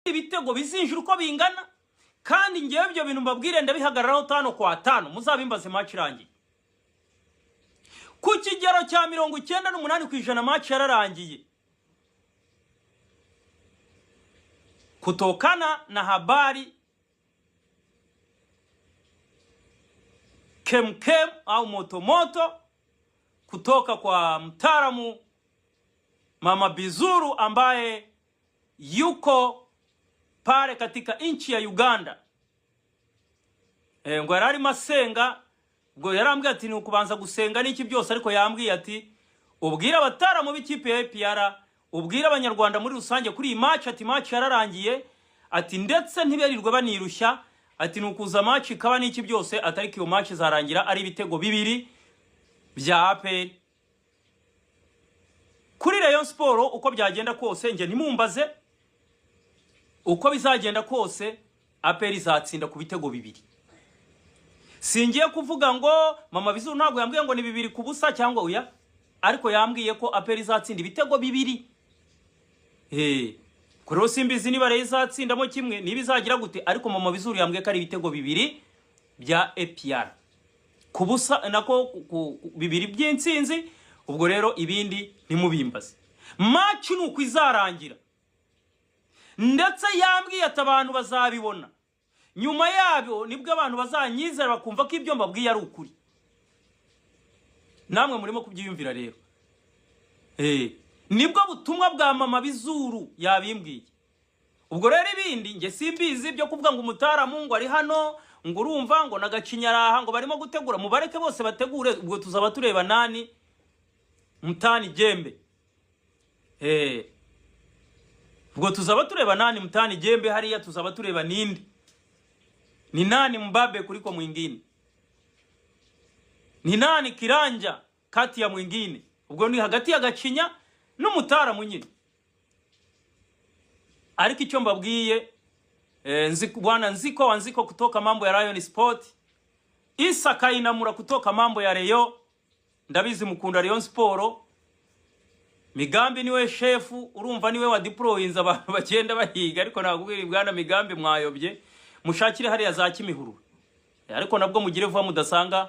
ibitego bizinjira uko bingana kandi ngewe ibyo bintu mbabwire ndabihagararaho 5 kwa 5 muzabimbaze match irangiye ku kigero cya 98% match yararangiye kutokana na habari kemkem au motomoto kutoka kwa mtaalamu Mama Bizuru ambaye yuko pale katika nchi ya Uganda. Ngo yarari masenga ngo yarambwiye ati ni ukubanza gusenga n'iki byose ariko yambwiye ati ubwira abataramu b'ikipe ya APR ubwira abanyarwanda muri rusange kuri iyi match ati match yararangiye ati ndetse ntiberirwe banirushya ati nukuza match ikaba n'iki byose atari kiyo match zarangira ari ibitego bibiri bya APR. Kuri Rayon Sport uko byagenda kose nge nimumbaze uko bizagenda kose APR izatsinda ku bitego bibiri. Singiye kuvuga ngo Mama Bizuru ntabwo yambwiye ngo ni bibiri ku busa cyangwa uya ariko yambwiye ko APR izatsinda ibitego bibiri. Kuri simbizi niba Rayon izatsindamo kimwe nibizagira gute ariko Mama Bizuru yambwiye ko ari ibitego bibiri bya APR. Ku busa nako bibiri by'intsinzi ubwo rero ibindi nimubimbaze. Match nuko izarangira. Ndetse yambwiye ati abantu bazabibona. Nyuma yabyo nibwo abantu bazanyizera bakumva ko ibyo mbabwiye ari ukuri. Namwe murimo kubyiyumvira rero. Nibwo butumwa bwa Mama Bizuru yabimbwiye. Ubwo rero ibindi nge simbizi byo kuvuga ngo umutaramu ngo ari hano ngo urumva ngo nagacinyaraha ngo barimo gutegura mubareke bose bategure ubwo tuzaba tureba nani Mutani Jembe. Ubwo tuzaba tureba nani Mutani Jembe hariya tuzaba tureba nindi. Ni nani mbabe kuliko mwingine. Ni nani kiranja kati ya mwingine. Ubwo ni hagati ya Gacinya n'umutaramu nyine. Ariko icyo mbabwiye bwana Nziko kutoka mambo ya Rayon Sport. Isa Kainamura kutoka mambo ya Rayon. Ndabizi mukunda Rayon Sport. Migambi niwe shefu urumva niwe wa deployinza abantu bagenda bahiga ariko nagubwira bwana Migambi mwayobye mushakire hariya za Kimihuru. Ariko nabwo mugire vuba mudasanga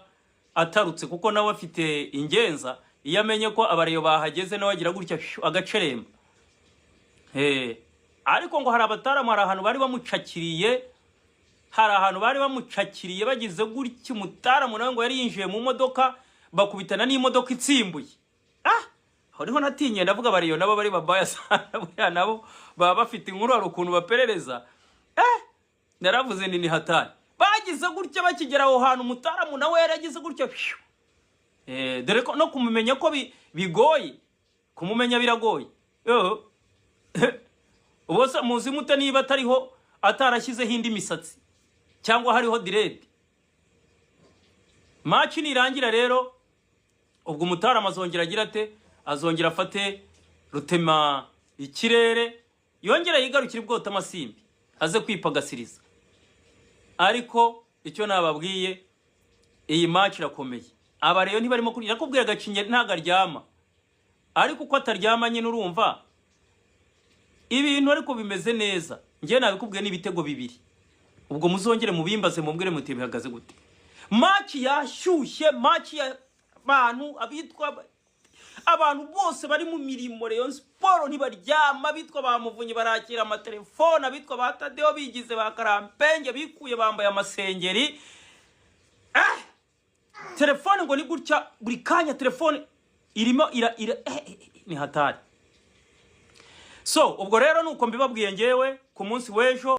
atarutse kuko nawe afite ingenza iyo amenye ko abareyo bahageze nawe agira gutya agaceremba. Ariko ngo hari abataramu hari ahantu bari bamucakiriye bagize gutya umutaramu nawe ngo yari yinjiye mu modoka bakubitana n'imodoka itsimbuye. Horiho natinye ndavuga bariyo nabo bari babaya sana buya nabo baba bafite inkuru ari ukuntu baperereza. Naravuze ni hatari. Bagize gutya bakigera aho hantu umutaramu nawe yaragize gutya. Dore ko no kumumenya ko bigoye. Kumumenya biragoye. Ubose muzi mute niba atariho atarashyizeho indi misatsi cyangwa hariho dread. Match nirangira rero ubwo umutaramu azongera agira ate azongera afate rutema ikirere yongera yigarukira ubwota amasimbi aze kwipagasiriza. Ariko icyo nababwiye iyi match irakomeye. Aba rero ntibarimo kuri nakubwira Gacinye ntago aryama ariko uko ataryama nyine urumva ibintu ariko bimeze neza. Ngiye nabikubwiye n'ibitego bibiri ubwo muzongere mubimbaze mumbwire muti bihagaze gute. Match yashyushye match ya bantu abitwa abantu bose bari mu mirimo Rayon Sport ntibaryama bitwa bamuvunye barakira amatelefone abitwa batadeo bigize bakarampenge bikuye bambaye amasengeri. Telefone ngo ni gutya buri kanya telefone irimo ni hatari. So ubwo rero nuko mbibabwiye ngewe ku munsi w'ejo